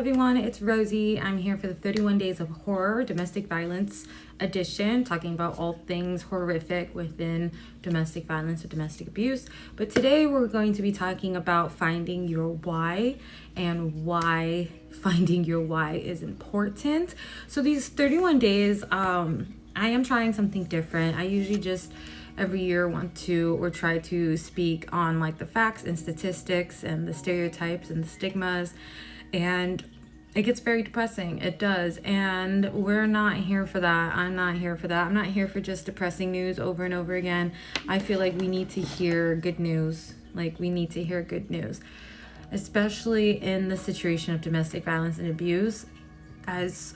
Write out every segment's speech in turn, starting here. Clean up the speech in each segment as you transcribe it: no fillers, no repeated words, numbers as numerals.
everyone, it's Rosie. I'm here for the 31 Days of Horror Domestic Violence edition, talking about all things horrific within domestic violence or domestic abuse. But today we're going to be talking about finding your why and why finding your why is important. So these 31 days, I am trying something different. I usually just every year want to or try to speak on like the facts and statistics and the stereotypes and the stigmas, and it gets very depressing. It does, and we're not here for that. I'm not here for that. I'm not here for just depressing news over and over again. I feel like we need to hear good news. Especially in the situation of domestic violence and abuse. As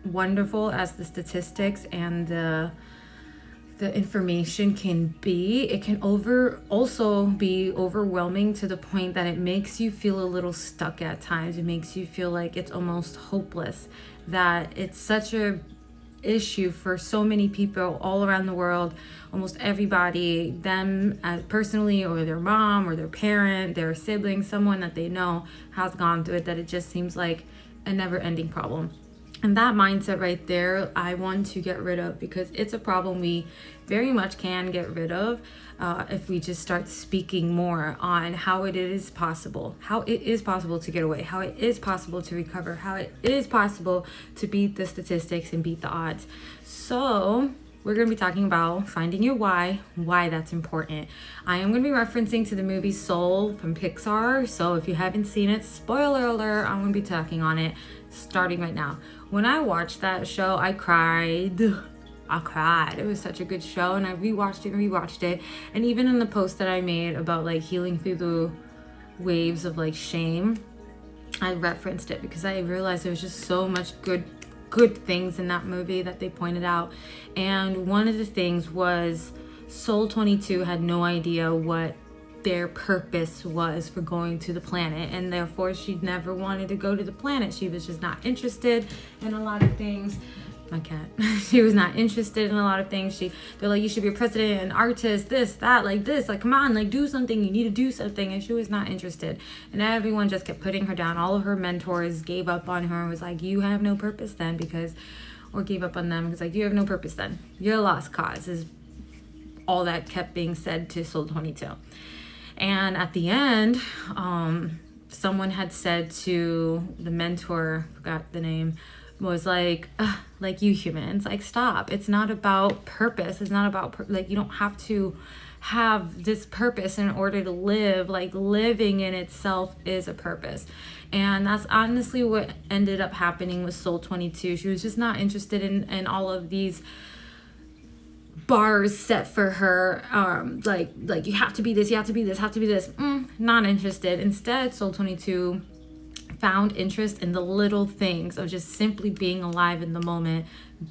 wonderful as the statistics and the information can be, it can also be overwhelming to the point that it makes you feel a little stuck at times. It makes you feel like it's almost hopeless, that it's such a issue for so many people all around the world. Almost everybody, them personally, or their mom or their parent, their sibling, someone that they know has gone through it, that it just seems like a never-ending problem. And that mindset right there, I want to get rid of, because it's a problem we very much can get rid of if we just start speaking more on how it is possible to get away, how it is possible to recover, how it is possible to beat the statistics and beat the odds. So we're going to be talking about finding your why that's important. I am going to be referencing to the movie Soul from Pixar. So if you haven't seen it, spoiler alert, I'm going to be talking on it starting right now. When I watched that show, I cried. It was such a good show, and I rewatched it. And even in the post that I made about like healing through the waves of like shame, I referenced it because I realized there was just so much good things in that movie that they pointed out. And one of the things was Soul 22 had no idea what their purpose was for going to the planet, and therefore she never wanted to go to the planet. She was just not interested in a lot of things. My cat. She was not interested in a lot of things. They're like, you should be a president, an artist, this, that, like this, like come on, like do something, you need to do something. And she was not interested, and everyone just kept putting her down. All of her mentors gave up on her and was like, you have no purpose then, or gave up on them because like, you have no purpose then, you're a lost cause, is all that kept being said to Soul 22. And at the end, someone had said to the mentor, forgot the name, was like you humans, like stop. It's not about purpose. It's not about like you don't have to have this purpose in order to live. Like living in itself is a purpose. And that's honestly what ended up happening with Soul 22. She was just not interested in all of these bars set for her, like you have to be this, you have to be this, not interested. Instead, Soul 22 found interest in the little things of just simply being alive in the moment.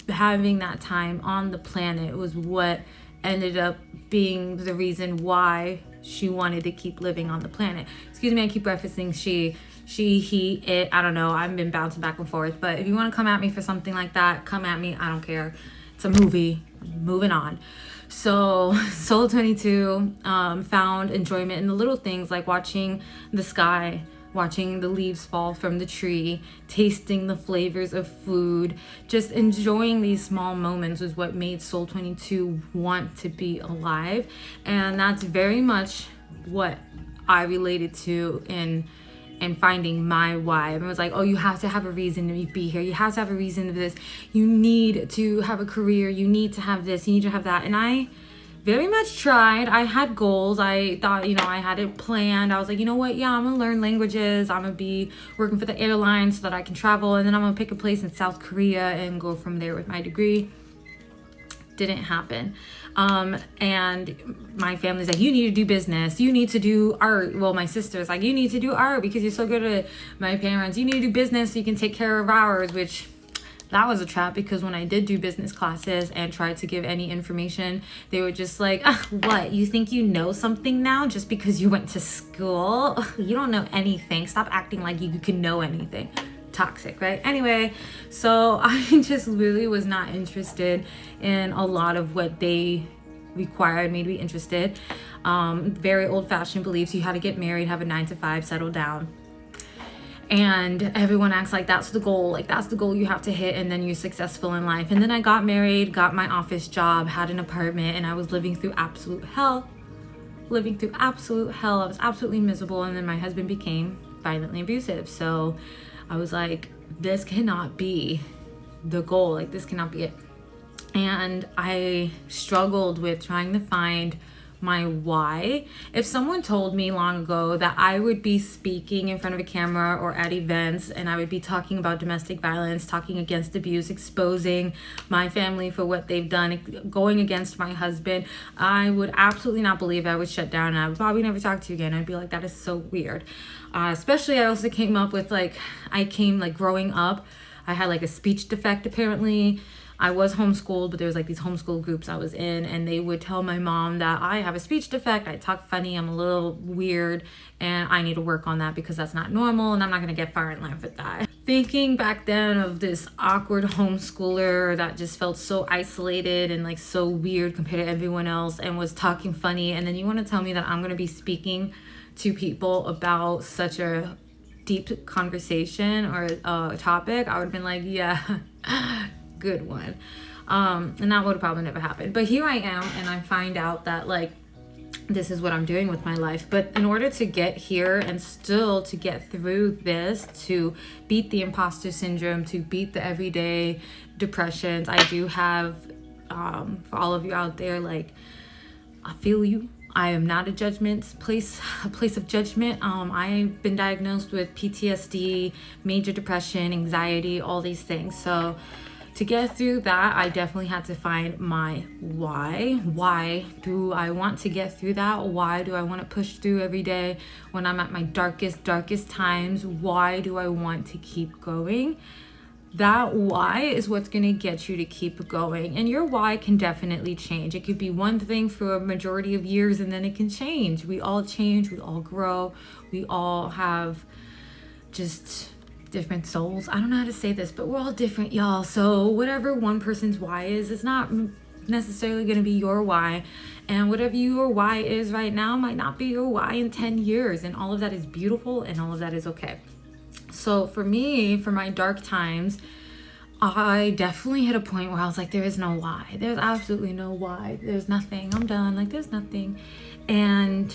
Having that time on the planet was what ended up being the reason why she wanted to keep living on the planet. Excuse me, I keep referencing she, he, it, I don't know, I've been bouncing back and forth, but if you want to come at me for something like that, come at me, I don't care. It's a movie. Moving on. So Soul 22 found enjoyment in the little things, like watching the sky, watching the leaves fall from the tree, tasting the flavors of food, just enjoying these small moments was what made Soul 22 want to be alive. And that's very much what I related to in finding my why. It was like, oh, you have to have a reason to be here. You have to have a reason for this. You need to have a career. You need to have this. You need to have that. And I very much tried. I had goals. I thought, I had it planned. I was like, you know what? Yeah, I'm going to learn languages. I'm going to be working for the airline so that I can travel. And then I'm going to pick a place in South Korea and go from there with my degree. Didn't happen. And my family's like, you need to do business, you need to do art. Well, my sister's like, you need to do art because you're so good at it. My parents, you need to do business so you can take care of ours, which that was a trap, because when I did do business classes and tried to give any information, they were just like, what, you think you know something now just because you went to school? You don't know anything. Stop acting like you can know anything. Toxic, right? Anyway, so I just really was not interested in a lot of what they required me to be interested. Very old-fashioned beliefs. You had to get married, have a 9 to 5, settle down. And everyone acts like that's the goal, like that's the goal you have to hit, and then you're successful in life. And then I got married, got my office job, had an apartment, and I was living through absolute hell. I was absolutely miserable. And then my husband became violently abusive. So I was like, this cannot be the goal, like this cannot be it. And I struggled with trying to find my why. If someone told me long ago that I would be speaking in front of a camera or at events and I would be talking about domestic violence, talking against abuse, exposing my family for what they've done, going against my husband, I would absolutely not believe it. I would shut down and I would probably never talk to you again. I'd be like, that is so weird. Especially I also came up with growing up, I had like a speech defect apparently. I was homeschooled, but there was like these homeschool groups I was in, and they would tell my mom that I have a speech defect, I talk funny, I'm a little weird, and I need to work on that because that's not normal, and I'm not gonna get far in life with that. Thinking back then of this awkward homeschooler that just felt so isolated and like so weird compared to everyone else and was talking funny, and then you want to tell me that I'm gonna be speaking to people about such a deep conversation or a topic, I would have been like, yeah, good one. And that would have probably never happened. But here I am, and I find out that like this is what I'm doing with my life. But in order to get here and still to get through this, to beat the imposter syndrome, to beat the everyday depressions, I do have for all of you out there, like, I feel you. I am not a place of judgment. I've been diagnosed with PTSD, major depression, anxiety, all these things. So to get through that, I definitely had to find my why. Why do I want to get through that? Why do I want to push through every day when I'm at my darkest times? Why do I want to keep going? That why is what's going to get you to keep going. And your why can definitely change. It could be one thing for a majority of years and then it can change. We all change, we all grow, we all have just different souls. I don't know how to say this, but we're all different, y'all. So whatever one person's why is, it's not necessarily going to be your why. And whatever your why is right now might not be your why in 10 years. And all of that is beautiful and all of that is okay. So for me, for my dark times, I definitely hit a point where I was like, there is no why. There's absolutely no why. There's nothing. I'm done. Like, there's nothing. And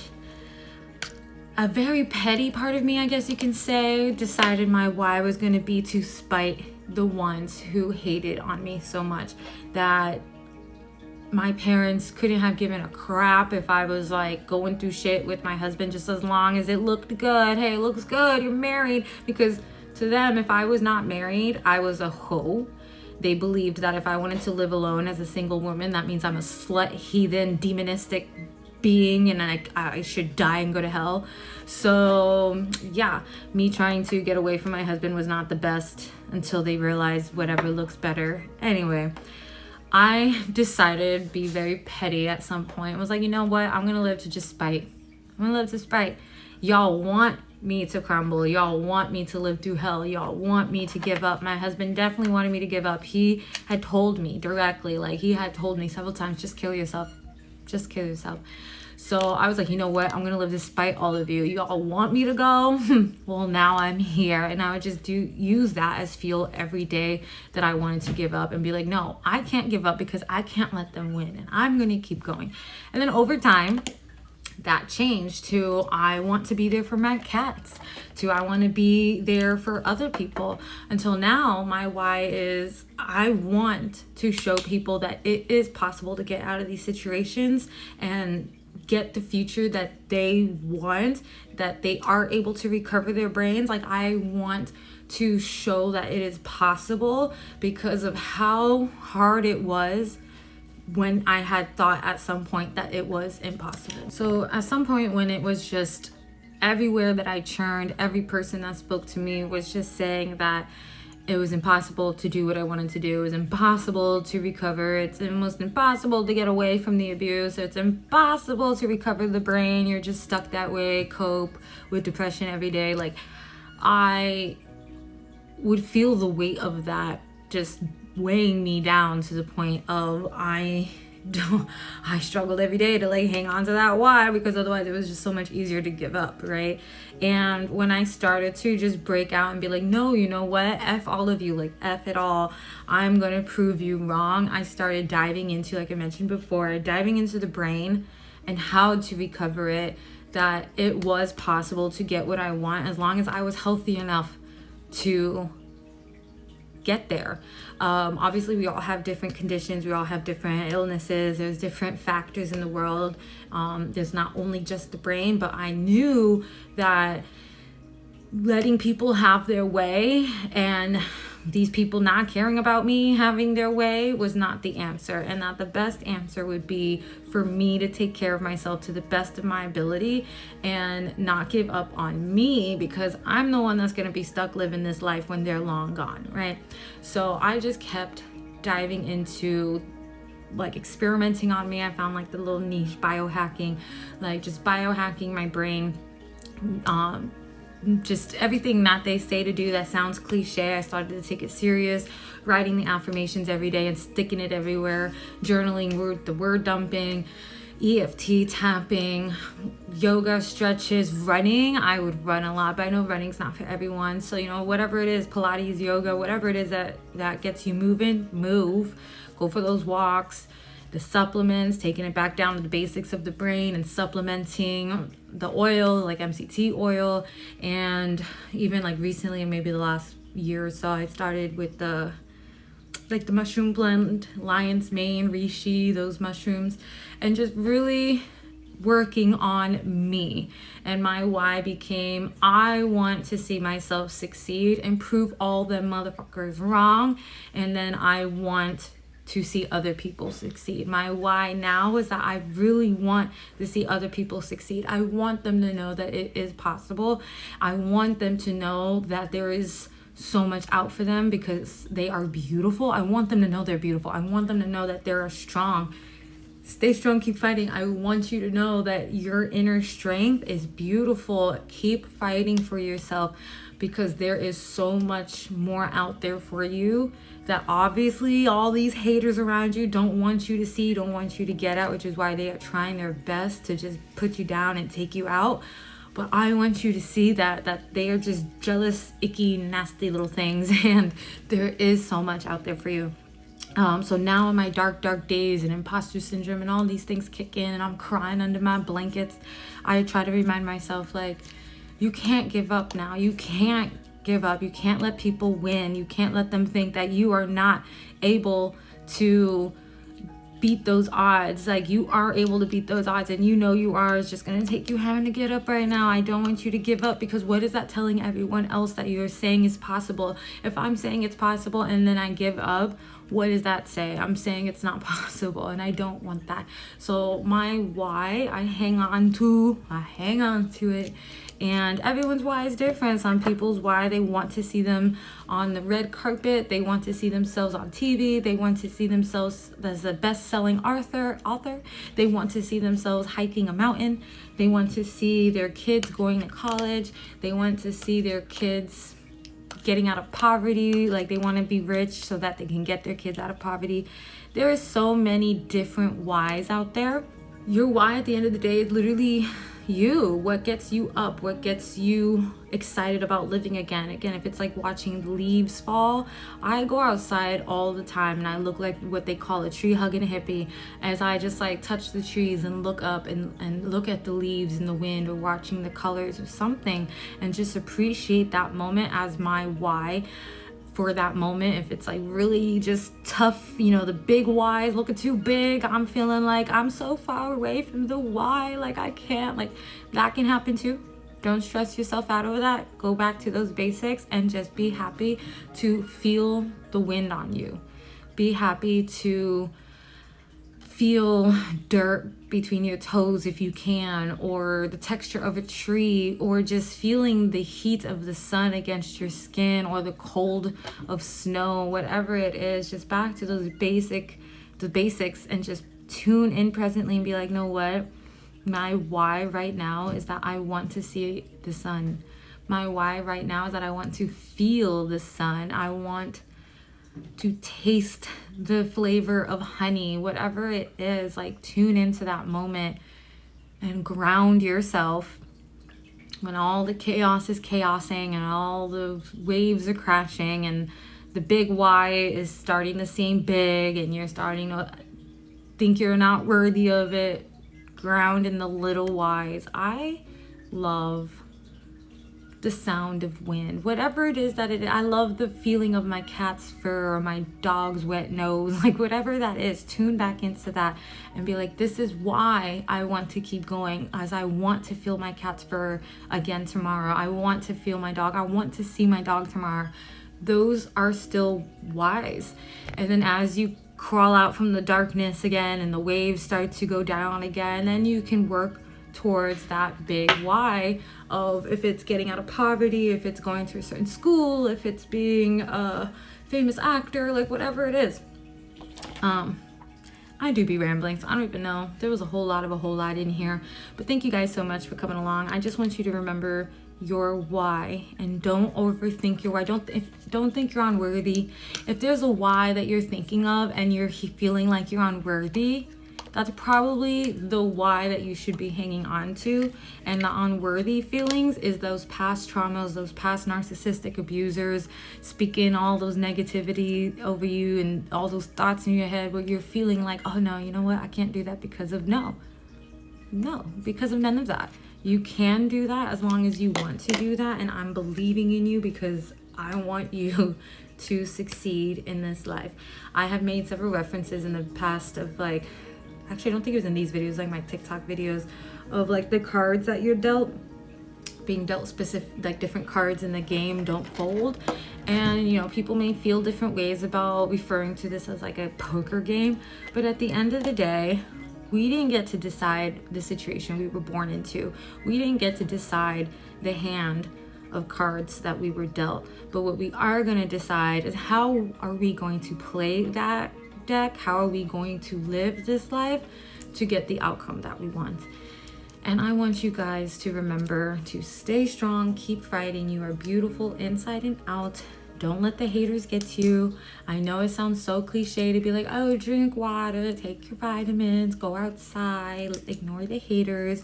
a very petty part of me, I guess you can say, decided my why was going to be to spite the ones who hated on me so much that my parents couldn't have given a crap if I was like going through shit with my husband, just as long as it looked good. Hey, it looks good, you're married. Because to them, if I was not married, I was a hoe. They believed that if I wanted to live alone as a single woman, that means I'm a slut, heathen, demonistic being, and I should die and go to hell. So yeah, me trying to get away from my husband was not the best until they realized whatever looks better. Anyway, I decided to be very petty at some point. I was like, you know what? I'm gonna live to just spite. I'm gonna live to spite. Y'all want me to crumble. Y'all want me to live through hell. Y'all want me to give up. My husband definitely wanted me to give up. He had told me directly, like he had told me several times, just kill yourself. Just kill yourself. So I was like, you know what? I'm gonna live despite all of you. You all want me to go? Well, now I'm here. And I would just use that as fuel every day that I wanted to give up and be like, no, I can't give up because I can't let them win. And I'm gonna keep going. And then over time, that changed to I want to be there for my cats, to I want to be there for other people, until now my why is I want to show people that it is possible to get out of these situations and get the future that they want, that they are able to recover their brains. Like, I want to show that it is possible because of how hard it was when I had thought at some point that it was impossible. So at some point when it was just everywhere that I churned, every person that spoke to me was just saying that it was impossible to do what I wanted to do. It was impossible to recover. It's almost impossible to get away from the abuse. It's impossible to recover the brain. You're just stuck that way, cope with depression every day. Like, I would feel the weight of that just weighing me down to the point of I I struggled every day to like hang on to that why, because otherwise it was just so much easier to give up, right? And when I started to just break out and be like, no, you know what, F all of you, like F it all, I'm gonna prove you wrong, I started diving into, like I mentioned before, diving into the brain and how to recover it, that it was possible to get what I want as long as I was healthy enough to get there. Obviously we all have different conditions, we all have different illnesses, there's different factors in the world. There's not only just the brain, but I knew that letting people have their way and these people not caring about me having their way was not the answer, and that the best answer would be for me to take care of myself to the best of my ability and not give up on me, because I'm the one that's going to be stuck living this life when they're long gone, right? So I just kept diving into like experimenting on me. I found like the little niche biohacking, like just biohacking my brain, just everything that they say to do that sounds cliche. I started to take it serious, writing the affirmations every day and sticking it everywhere, journaling, the word dumping, EFT tapping, yoga, stretches, running. I would run a lot, but I know running's not for everyone. So, you know, whatever it is, Pilates, yoga, whatever it is that gets you moving, move, go for those walks. The supplements, taking it back down to the basics of the brain and supplementing the oil, like MCT oil. And even like recently, maybe the last year or so, I started with the mushroom blend, lion's mane, reishi, those mushrooms, and just really working on me. And my why became, I want to see myself succeed and prove all them motherfuckers wrong. And then I want to see other people succeed. My why now is that I really want to see other people succeed. I want them to know that it is possible. I want them to know that there is so much out for them because they are beautiful. I want them to know they're beautiful. I want them to know that they're strong. Stay strong, keep fighting. I want you to know that your inner strength is beautiful. Keep fighting for yourself, because there is so much more out there for you that obviously all these haters around you don't want you to see, don't want you to get at, which is why they are trying their best to just put you down and take you out. But I want you to see that they are just jealous, icky, nasty little things, and there is so much out there for you. So now in my dark days and imposter syndrome and all these things kick in and I'm crying under my blankets, I try to remind myself, like, you can't give up now. You can't give up. You can't let people win. You can't let them think that you are not able to beat those odds. Like, you are able to beat those odds, and you know you are. It's just going to take you having to get up right now. I don't want you to give up, because what is that telling everyone else that you're saying is possible? If I'm saying it's possible and then I give up, what does that say? I'm saying it's not possible, and I don't want that. So my why, I hang on to it. And everyone's why is different. Some people's why, they want to see them on the red carpet. They want to see themselves on TV. They want to see themselves as a best-selling author. They want to see themselves hiking a mountain. They want to see their kids going to college. They want to see their kids getting out of poverty. Like, they want to be rich so that they can get their kids out of poverty. There are so many different whys out there. Your why at the end of the day is literally you. What gets you up? What gets you excited about living again? If it's like watching the leaves fall, I go outside all the time and I look like what they call a tree hugging a hippie, as I just like touch the trees and look up and look at the leaves in the wind, or watching the colors or something, and just appreciate that moment as my why for that moment. If it's like really just tough, you know, the big whys looking too big, I'm feeling like I'm so far away from the why, like I can't, like that can happen too. Don't stress yourself out over that. Go back to those basics and just be happy to feel the wind on you. Be happy to feel dirt between your toes if you can, or the texture of a tree, or just feeling the heat of the sun against your skin, or the cold of snow, whatever it is. Just back to the basics, and just tune in presently and be like, know what? My why right now is that I want to see the sun. My why right now is that I want to feel the sun. I want to taste the flavor of honey, whatever it is. Like, tune into that moment and ground yourself when all the chaos is chaosing and all the waves are crashing and the big why is starting to seem big and you're starting to think you're not worthy of it. Ground in the little whys. I love the sound of wind, whatever it is that it is. I love the feeling of my cat's fur or my dog's wet nose, like whatever that is. Tune back into that and be like, this is why I want to keep going, as I want to feel my cat's fur again tomorrow. I want to feel my dog. I want to see my dog tomorrow. Those are still whys. And then as you crawl out from the darkness again and the waves start to go down again, then you can work towards that big why of, if it's getting out of poverty, if it's going to a certain school, if it's being a famous actor, like whatever it is. I do be rambling, so I don't even know. There was a whole lot in here, but thank you guys so much for coming along. I just want you to remember your why and don't overthink your why. Don't think you're unworthy. If there's a why that you're thinking of and you're feeling like you're unworthy, that's probably the why that you should be hanging on to. And the unworthy feelings is those past traumas, those past narcissistic abusers speaking all those negativity over you and all those thoughts in your head where you're feeling like, oh no, you know what, I can't do that because of because of none of that. You can do that as long as you want to do that, and I'm believing in you because I want you to succeed in this life. I have made several references in the past of like, actually I don't think it was in these videos, like my TikTok videos, of like the cards that you're dealt, being dealt specific, like different cards in the game don't fold. And you know, people may feel different ways about referring to this as like a poker game, but at the end of the day, we didn't get to decide the situation we were born into. We didn't get to decide the hand of cards that we were dealt. But what we are going to decide is, how are we going to play that deck? How are we going to live this life to get the outcome that we want? And I want you guys to remember to stay strong, keep fighting. You are beautiful inside and out. Don't let the haters get to you. I know it sounds so cliche to be like, oh, drink water, take your vitamins, go outside, ignore the haters.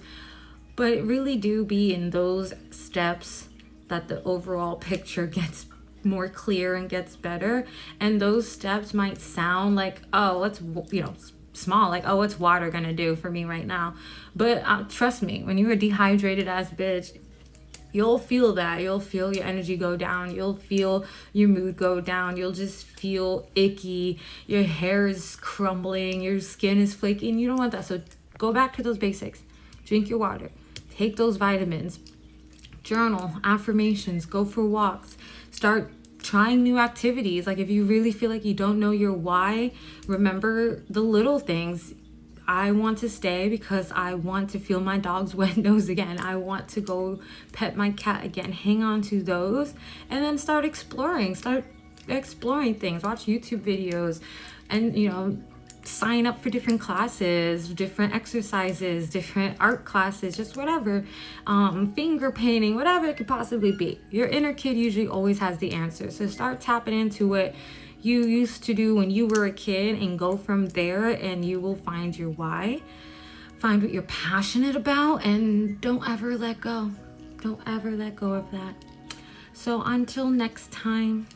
But it really do be in those steps that the overall picture gets more clear and gets better. And those steps might sound like, oh, let's, small, like, oh, what's water gonna do for me right now? But trust me, when you're a dehydrated ass bitch, you'll feel that. You'll feel your energy go down. You'll feel your mood go down. You'll just feel icky. Your hair is crumbling. Your skin is flaky. And you don't want that. So go back to those basics. Drink your water. Take those vitamins. Journal, affirmations, go for walks. Start trying new activities. Like if you really feel like you don't know your why, remember the little things. I want to stay because I want to feel my dog's wet nose again. I want to go pet my cat again. Hang on to those and then start exploring things. Watch YouTube videos and, sign up for different classes, different exercises, different art classes, just whatever, finger painting, whatever it could possibly be. Your inner kid usually always has the answer. So start tapping into what you used to do when you were a kid and go from there, and you will find your why. Find what you're passionate about and don't ever let go. Don't ever let go of that. So until next time.